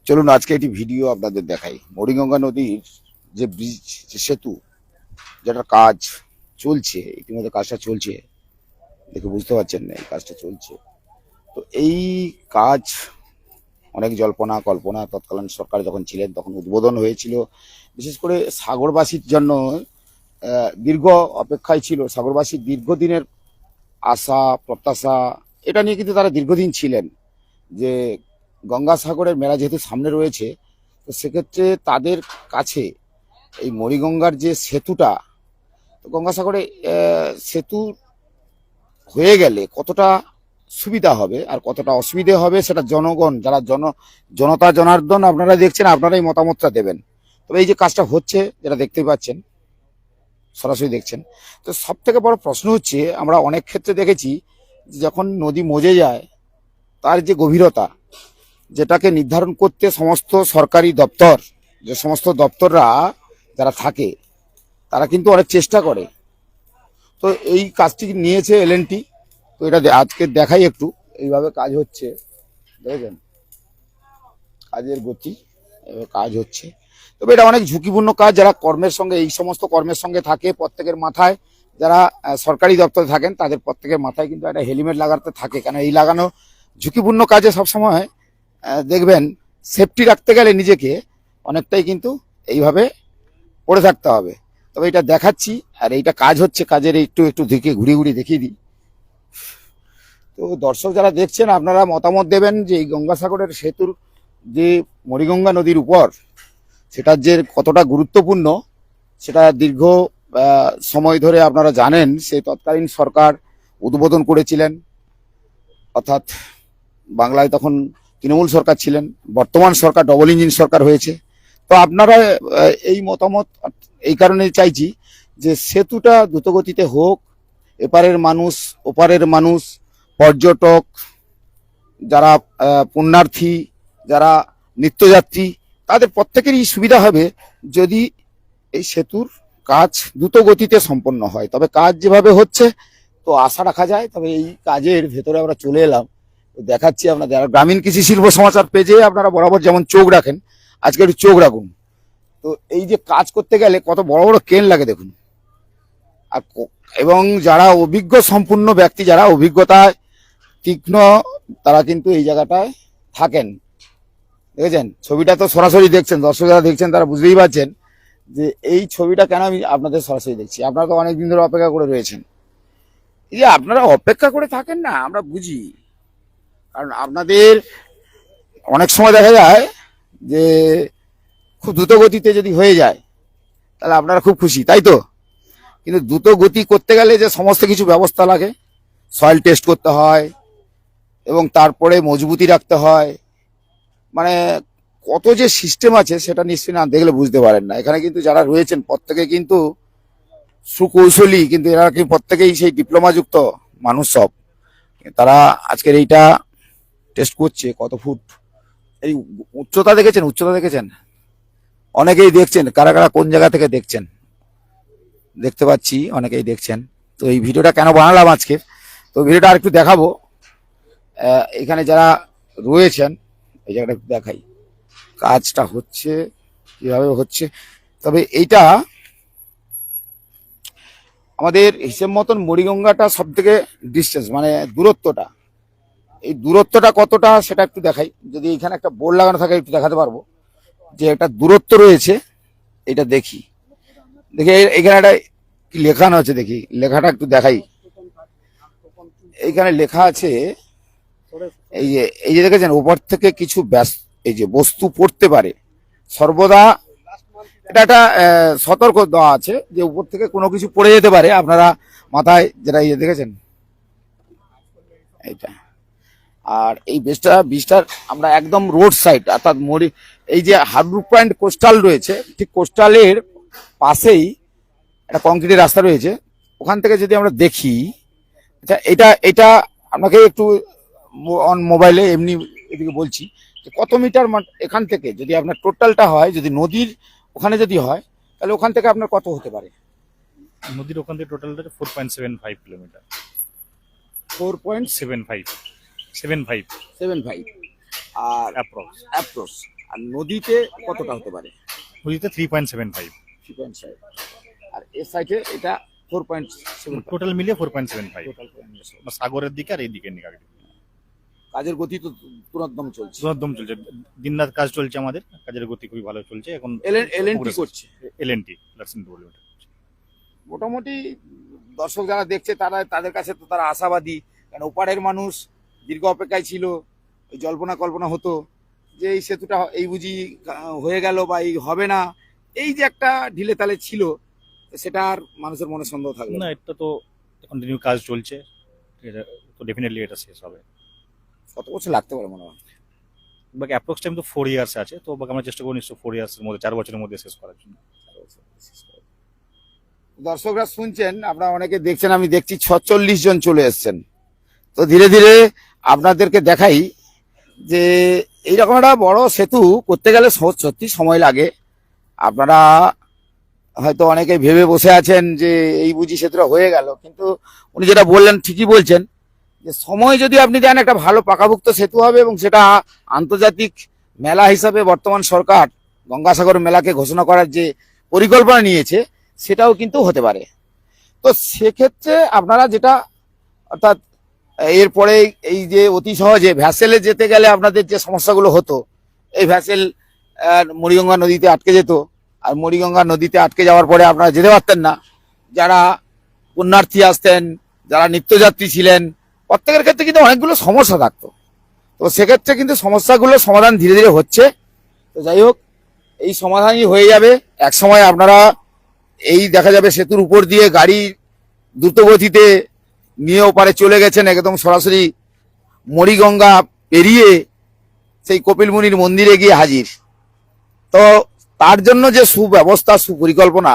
চলুন আজকে একটি ভিডিও আপনাদের দেখাই। মরিগঙ্গা নদীর যে ব্রিজ, যে সেতু, যেটা কাজ চলছে, ইতিমধ্যে কাজটা চলছে, দেখে বুঝতে পারছেন না এই কাজটা চলছে। তো এই কাজ অনেক জল্পনা কল্পনা তৎকালীন সরকার যখন ছিলেন তখন উদ্বোধন হয়েছিল। বিশেষ করে সাগরবাসীর জন্য দীর্ঘ অপেক্ষায় ছিল, সাগরবাসীর দীর্ঘদিনের আশা প্রত্যাশা, এটা নিয়ে কিন্তু তারা দীর্ঘদিন ছিলেন যে গঙ্গাসাগরের মেলা যেহেতু সামনে রয়েছে, তো সেক্ষেত্রে তাদের কাছে এই মরিগঙ্গার যে সেতুটা, তো গঙ্গাসাগরে সেতু হয়ে গেলে কতটা সুবিধা হবে আর কতটা অসুবিধে হবে সেটা জনগণ, যারা জনতা জনার্দন আপনারা দেখছেন, আপনারাই মতামতটা দেবেন। তবে এই যে কাজটা হচ্ছে, যেটা দেখতেই পাচ্ছেন, সরাসরি দেখছেন, তো সব থেকে বড় প্রশ্ন হচ্ছে, আমরা অনেক ক্ষেত্রে দেখেছি যে যখন নদী মজে যায় তার যে গভীরতা, যেটাকে নির্ধারণ করতে সমস্ত সরকারি দপ্তর, যে সমস্ত দপ্তররা যারা থাকে তারা কিন্তু অনেক চেষ্টা করে। তো এই কাজটি নিয়েছে এলএনটি। তো এটা আজকে দেখাই একটু, এইভাবে কাজ হচ্ছে, দেখেছেন কাজের গতি, এভাবে কাজ হচ্ছে। তবে এটা অনেক ঝুঁকিপূর্ণ কাজ। যারা কর্মের সঙ্গে, এই সমস্ত কর্মের সঙ্গে থাকে, প্রত্যেকের মাথায়, যারা সরকারি দপ্তরে থাকেন তাদের প্রত্যেকের মাথায় কিন্তু একটা হেলমেট লাগাতে থাকে, কারণ এই লাগানো ঝুঁকিপূর্ণ কাজে সবসময় দেখবেন সেফটি রাখতে গেলে নিজেকে অনেকটাই কিন্তু এইভাবে পড়ে থাকতে হবে। তবে এটা দেখাচ্ছি, আর এইটা কাজ হচ্ছে, কাজের একটু একটু দিকে ঘুরিয়ে ঘুরিয়ে দেখিয়ে দিই। তো দর্শক যারা দেখছেন, আপনারা মতামত দেবেন যে এই গঙ্গাসাগরের সেতুর যে মরিগঙ্গা নদীর উপর, সেটার যে কতটা গুরুত্বপূর্ণ, সেটা দীর্ঘ সময় ধরে আপনারা জানেন। সেই তৎকালীন সরকার উদ্বোধন করেছিলেন, অর্থাৎ বাংলায় তখন তৃণমূল সরকার ছিলেন, বর্তমান সরকার ডবল ইঞ্জিন সরকার হয়েছে। তো আপনারা এই মতামত এই কারণে চাইছি যে সেতুটা দ্রুতগতিতে হোক, এপারের মানুষ ওপারের মানুষ, পর্যটক, যারা পুণ্যার্থী, যারা নিত্যযাত্রী, তাদের প্রত্যেকেরই সুবিধা হবে যদি এই সেতুর কাজ দ্রুত গতিতে সম্পন্ন হয়। তবে কাজ যেভাবে হচ্ছে, তো আশা রাখা যায়। তবে এই কাজের ভেতরে আমরা চলে এলাম, দেখাচ্ছি আপনাদের। আর গ্রামীণ কৃষি শিল্প সমাচার পেজে আপনারা বরাবর যেমন চোখ রাখেন, আজকে একটু চোখ রাখুন। তো এই যে কাজ করতে গেলে কত বড় বড় ক্রেন লাগে দেখুন। আর এবং যারা অভিজ্ঞ সম্পূর্ণ ব্যক্তি, যারা অভিজ্ঞতায় তীক্ষ্ণ, তারা কিন্তু এই জায়গাটায় থাকেন। দেখেছেন ছবিটা, তো সরাসরি দেখছেন, দর্শক যারা দেখছেন তারা বুঝতেই পারছেন যে এই ছবিটা কেন আমি আপনাদের সরাসরি দেখছি। আপনারা তো অনেকদিন ধরে অপেক্ষা করে রয়েছেন। এই যে আপনারা অপেক্ষা করে থাকেন না, আমরা বুঝি, কারণ আপনাদের অনেক সময় দেখা যায় যে খুব দ্রুত গতিতে যদি হয়ে যায় তাহলে আপনারা খুব খুশি, তাই তো? কিন্তু দ্রুত গতি করতে গেলে যে সমস্ত কিছু ব্যবস্থা লাগে, সয়েল টেস্ট করতে হয় এবং তারপরে মজবুতি রাখতে হয়, মানে কত যে সিস্টেম আছে সেটা নিশ্চয়ই না দেখলে বুঝতে পারেন না। এখানে কিন্তু যারা রয়েছেন প্রত্যেকে কিন্তু সুকৌশলী, কিন্তু এরা কি প্রত্যেকেই সেই ডিপ্লোমা যুক্ত মানুষ সব। তারা আজকের এইটা টেস্ট করছে কত ফুট। এই উচ্চতা দেখেছেন, উচ্চতা দেখেছেন, অনেকেই দেখছেন, কারা কারা কোন জায়গা থেকে দেখছেন দেখতে পাচ্ছি, অনেকেই দেখছেন। তো এই ভিডিওটা কেন বানালাম আজকে, তো ভিডিওটা আর একটু দেখাবো। এখানে যারা রয়েছেন এই জায়গাটা একটু দেখাই, কাজটা হচ্ছে কিভাবে হচ্ছে। তবে এইটা আমাদের হিসেব মতন মরিগঙ্গাটা সব থেকে ডিস্টেন্স, মানে দূরত্বটা, এই দূরত্বটা কতটা সেটা একটু দেখাই। যদি এখানে একটা বোর্ড লাগানো থাকে একটু দেখাতে পারবো যে একটা দূরত্ব রয়েছে। এটা দেখি, দেখি এখানে একটা কি লেখানো আছে, দেখি লেখাটা একটু দেখাই। এইখানে লেখা আছে, এই যে দেখেছেন, উপর থেকে কিছু এই যে বস্তু পড়তে পারে সর্বদা, এটা একটা সতর্ক দেওয়া আছে যে উপর থেকে কোনো কিছু পড়ে যেতে পারে আপনারা মাথায়, যেটা এই দেখেছেন এইটা। আর এই বীজটার আমরা একদম রোড সাইড, অর্থাৎ এই যে হার্বর পয়েন্ট কোস্টাল রয়েছে, ঠিক কোস্টালের পাশেই একটা কংক্রিটের রাস্তা রয়েছে। ওখান থেকে যদি আমরা দেখি, আচ্ছা এটা এটা আপনাকে একটু অন মোবাইলে এমনি এদিকে বলছি যে কত মিটার এখান থেকে যদি আপনার টোটালটা হয়, যদি নদীর ওখানে যদি হয়, তাহলে ওখান থেকে আপনার কত হতে পারে? নদীর ওখান থেকে টোটালটা 4.75 কিলোমিটার। 4.75 75 আর অ্যাপ্রক্স আর নদীতে কতটা হতে পারে? নদীতে 3.75। 3.5। আর এর সাইডে এটা 4.7। টোটাল মিলিয়ে 4.75। সাগরের দিকে আর এই দিকে নিয়ে কাজের গতি তো পুরোদম চলছে। একদম চলছে, দিনরাত কাজ চলছে আমাদের, কাজের গতি খুবই ভালো চলছে এখন। এলএনটি করছে। এলএনটি লাক্সেন ডেভেলপমেন্ট। মোটামুটি দর্শক যারা দেখছে তাদের কাছে তো তারা আশাবাদী, কারণ ওপারের মানুষ দীর্ঘ অপেক্ষায় ছিল। ওই জল্পনা কল্পনা হতো যে এই সেতুটা এই বুঝি হয়ে গেল বা এই হবে না, এই যে একটা ঢিলে তালে ছিল, সেটা আর মানুষের মনে সন্দেহ থাকবে না। এটা তো কন্টিনিউ কাজ চলছে, এটা তো ডেফিনেটলি এটা শেষ হবে। কত বছর লাগতে পারে মনে হয়? বাকি অ্যাপ্রক্স টাইম তো 4 ইয়ার্স আছে, তো বাকি আমরা চেষ্টা করি নিশ্চয় 4 ইয়ার্সের মধ্যে, 4 বছরের মধ্যে শেষ করার জন্য। দর্শকরা শুনছেন, আপনারা অনেকে দেখছেন, আমি দেখছি 46 জন চলে এসছেন। তো ধীরে ধীরে আপনাদেরকে দেখাই যে এইরকম একটা বড় সেতু করতে গেলে সত্যি সময় লাগে। আপনারা হয়তো অনেকে ভেবে বসে আছেন যে এই বুঝি সেতুটা হয়ে গেল, কিন্তু উনি যেটা বললেন ঠিকই বলছেন যে সময় যদি আপনি দেন একটা ভালো পাকাভুক্ত সেতু হবে, এবং সেটা আন্তর্জাতিক মেলা হিসাবে বর্তমান সরকার গঙ্গাসাগর মেলাকে ঘোষণা করার যে পরিকল্পনা নিয়েছে সেটাও কিন্তু হতে পারে। তো সেক্ষেত্রে আপনারা যেটা, অর্থাৎ এরপরে এই যে অতি সহজে ভ্যাসেলে যেতে গেলে আপনাদের যে সমস্যাগুলো হতো, এই ভ্যাসেল মুড়িগঙ্গা নদীতে আটকে যেত, আর মুড়িগঙ্গা নদীতে আটকে যাওয়ার পরে আপনারা যেতে পারতেন না। যারা পুণ্যার্থী আসতেন, যারা নিত্যযাত্রী ছিলেন, প্রত্যেকের ক্ষেত্রে কিন্তু অনেকগুলো সমস্যা থাকতো। তো সেক্ষেত্রে কিন্তু সমস্যাগুলো সমাধান ধীরে ধীরে হচ্ছে। তো যাই হোক, এই সমাধানই হয়ে যাবে এক সময়। আপনারা এই দেখা যাবে সেতুর উপর দিয়ে গাড়ি দ্রুত গতিতে নিয়ে ওপারে চলে গেছেন, একদম সরাসরি মুড়িগঙ্গা পেরিয়ে সেই কপিল মুনির মন্দিরে গিয়ে হাজির। তো তার জন্য যে সুব্যবস্থা, সুপরিকল্পনা,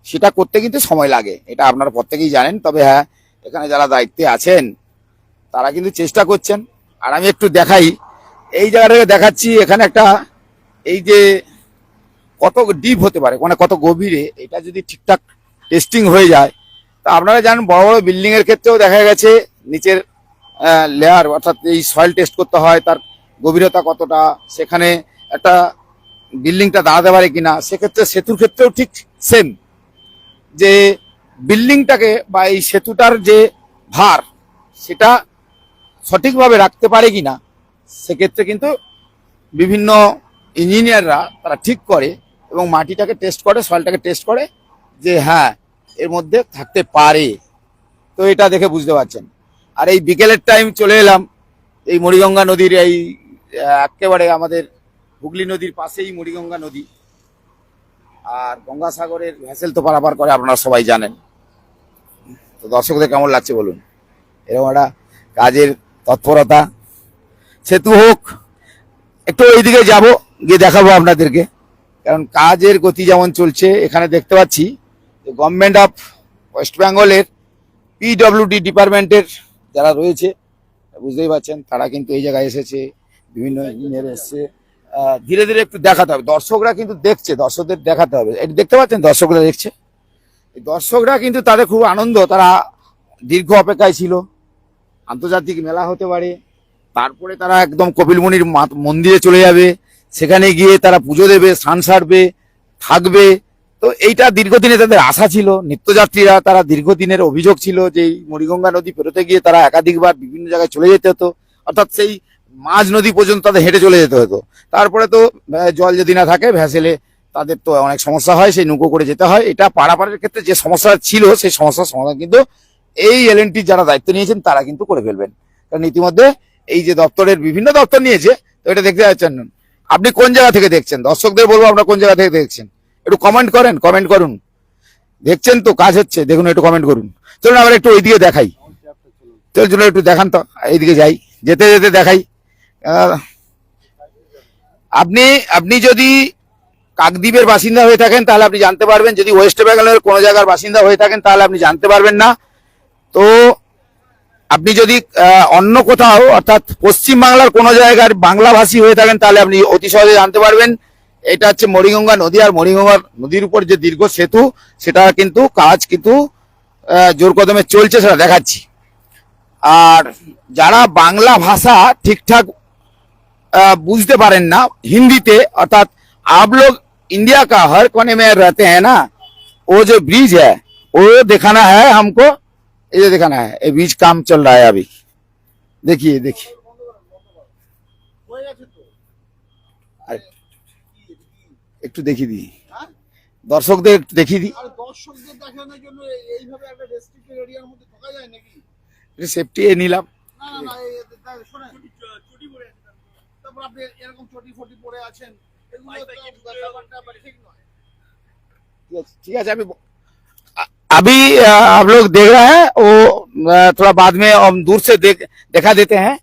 সেটা করতে কিন্তু সময় লাগে, এটা আপনারা প্রত্যেকেই জানেন। তবে হ্যাঁ, এখানে যারা দায়িত্বে আছেন তারা কিন্তু চেষ্টা করছেন। আর আমি একটু দেখাই, এই জায়গাটাকে দেখাচ্ছি, এখানে একটা, এই যে কত ডিপ হতে পারে, মানে কত গভীরে, এটা যদি ঠিকঠাক টেস্টিং হয়ে যায়, তা আপনারা জানেন বড় বড় বিল্ডিং এর ক্ষেত্রেও দেখা গেছে নিচের লেয়ার, অর্থাৎ এই সয়েল টেস্ট করতে হয়, তার গভীরতা কতটা, সেখানে একটা বিল্ডিংটা দাঁড়াতে পারে কিনা। সেক্ষেত্রে সেতুর ক্ষেত্রেও ঠিক সেম, যে বিল্ডিংটাকে বা এই সেতুটার যে ভার সেটা সঠিকভাবে রাখতে পারে কিনা, সেক্ষেত্রে কিন্তু বিভিন্ন ইঞ্জিনিয়াররা তারা ঠিক করে এবং মাটিটাকে টেস্ট করে, সয়েলটাকে টেস্ট করে যে হ্যাঁ এর মধ্যে থাকতে পারে। তো এটা দেখে বুঝতে পারছেন। আর এই বিকেলের টাইম চলে এলাম এই মুড়িগঙ্গা নদীর এই একেবারে আমাদের হুগলি নদীর পাশেই মুড়িগঙ্গা নদী, আর গঙ্গাসাগরের ভ্যাসেল তো পারাপার করে, আপনারা সবাই জানেন। তো দর্শকদের কেমন লাগছে বলুন, এরকম একটা কাজের তৎপরতা। সেতু হোক, একটু ওইদিকে যাব, গিয়ে দেখাবো আপনাদেরকে, কারণ কাজের গতি যেমন চলছে। এখানে দেখতে পাচ্ছি গভর্নমেন্ট অফ ওয়েস্ট বেঙ্গলের পিডব্লিউডি ডিপার্টমেন্টের যারা রয়েছে, বুঝতেই পারছেন, তারা কিন্তু এই জায়গায় এসেছে, বিভিন্ন ইঞ্জিনিয়ার এসছে। ধীরে ধীরে একটু দেখাতে হবে, দর্শকরা কিন্তু দেখছে, দর্শকদের দেখাতে হবে। এটা দেখতে পাচ্ছেন, দর্শকরা দেখছে, এই দর্শকরা কিন্তু তাদের খুব আনন্দ, তারা দীর্ঘ অপেক্ষায় ছিল। আন্তর্জাতিক মেলা হতে পারে, তারপরে তারা একদম কপিল মুনির মন্দিরে চলে যাবে, সেখানে গিয়ে তারা পুজো দেবে, স্নান সারবে, থাকবে। তো এইটা দীর্ঘদিনে তাদের আশা ছিল। নিত্যযাত্রীরা তারা দীর্ঘদিনের অভিযোগ ছিল যে এই মুড়িগঙ্গা নদী পেরোতে গিয়ে তারা একাধিকবার বিভিন্ন জায়গায় চলে যেতে হতো, অর্থাৎ সেই মাঝ নদী পর্যন্ত তাদের হেঁটে চলে যেতে হতো। তারপরে তো জল যদি না থাকে ভ্যাসেলে তাদের তো অনেক সমস্যা হয়, সেই নৌকো করে যেতে হয়। এটা পারাপারের ক্ষেত্রে যে সমস্যা ছিল, সেই সমস্যার সমাধান কিন্তু এই এলএনটি যারা দায়িত্ব নিয়েছেন তারা কিন্তু করে ফেলবেন। কারণ ইতিমধ্যে এই যে দপ্তরের বিভিন্ন দপ্তর নিয়েছে, তো এটা দেখতে যাচ্ছেন। আপনি কোন জায়গা থেকে দেখছেন, দর্শকদের বলবো আপনারা কোন জায়গা থেকে দেখছেন, একটু কমেন্ট করেন, কমেন্ট করুন। দেখছেন তো কাজ হচ্ছে, দেখুন, একটু কমেন্ট করুন। চলুন আবার একটু ওইদিকে দেখাই, চলুন একটু দেখান তো, এইদিকে যাই, যেতে যেতে দেখাই। আপনি যদি কাকদ্বীপের বাসিন্দা হয়ে থাকেন তাহলে আপনি জানতে পারবেন, যদি ওয়েস্ট বেঙ্গলের কোনো জায়গার বাসিন্দা হয়ে থাকেন তাহলে আপনি জানতে পারবেন না। তো আপনি যদি অন্য কোথাও, অর্থাৎ পশ্চিম বাংলার কোনো জায়গার বাংলাভাষী হয়ে থাকেন তাহলে আপনি অতি সহজে জানতে পারবেন। এটা হচ্ছে মুড়িগঙ্গা নদী, আর মুড়িগঙ্গা নদীর উপর যে দীর্ঘ সেতু, সেটা কিন্তু কাজ কিন্তু জোর কদমে চলছে, সেটা দেখাচ্ছি। আর যারা বাংলা ভাষা ঠিকঠাক বুঝতে পারেন না হিন্দিতে, অর্থাৎ आप लोग इंडिया का हर कोने में रहते हैं ना, वो जो ब्रिज है वो दिखाना है हमको, ये दिखाना है। ये ब्रिज काम चल रहा है अभी, देखिए देखिए। আর- একটু দেখিয়ে দিই দর্শকদের, একটু দেখিয়ে দিই। আর দর্শকদের দেখানোর জন্য এইভাবে একটা রেস্ট্রিক্টেড এরিয়ার মধ্যে ঢোকা যায় নাকি? সেফটি নিলাম। না না না, শোনেন, চটি পরে আছেন, তারপর আপনি এরকম চটি ফটি পরে আছেন, এগুলো তো ব্যাপারটা আবার ঠিক নয়। ठीक है अभी आप लोग देख रहे हैं वो, थोड़ा बाद में हम दूर से देखा देते हैं।